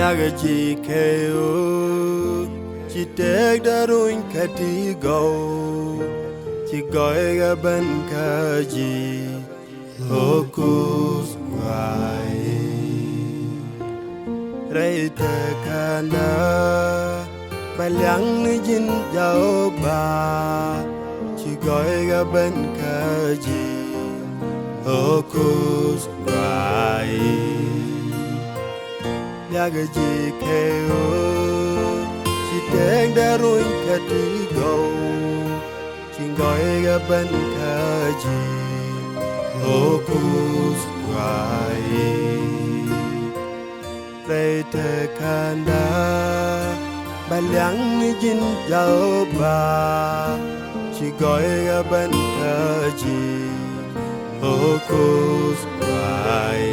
Nyaga chi keo chi tek darun kati go chi goy ga ban ka ji hokus wai rei te kana balyang ni jin jao ba chi goy ga ban ka ji hokus wai Nyaga chi keo chi tek darun kati go chi goy ga ban ka ji hokus wai rei te kana balyang ni jin jao ba chi goy ga ban ka ji hokus wai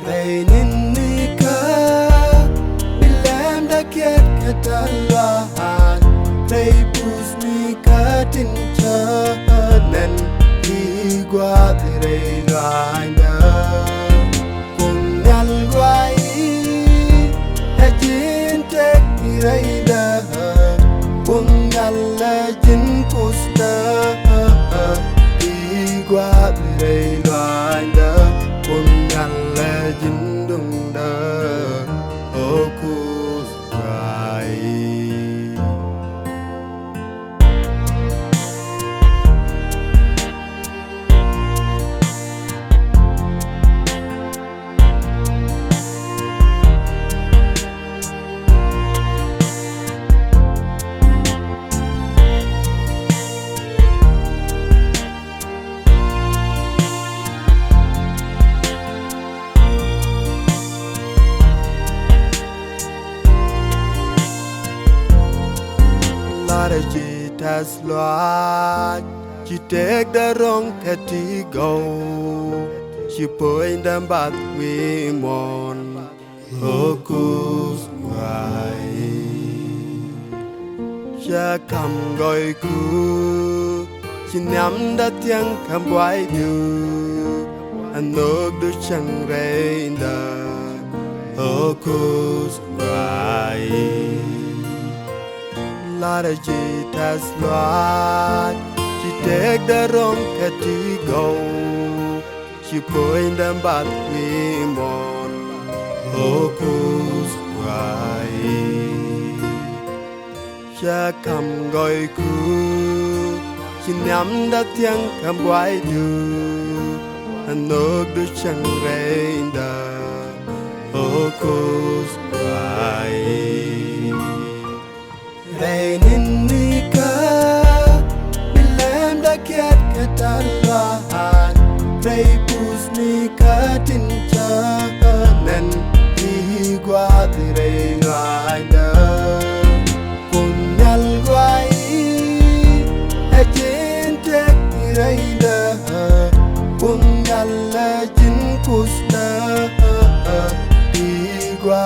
rei nin ni ka bilam da kiat katalahan rei pus ni ka tin cha nen igwa rei randa kun nyal wai da jin tek rei da kun nyal la jin kus da igwa rei randa kun nyal la jin dung da hokus wai Chi tas loat chi tek darong kati go chi poin dam bat wi mon hokus wai cha kam goi ku chi nam da tiang kam wai du anok du chang rei da hokus wai Lara chi tas loat chi tek darong kati go chi poin dam bat wi mon hokus wai cha kam goi ku chi nam da tiang kam wai du anok du chang rei da hokus wai rei nin ni ka bilam da kiat katalahan rei pus ni ka tin cha nen igwa rei randa kun nyal wai a jin tek rei da kun nyal la jin kus da igwa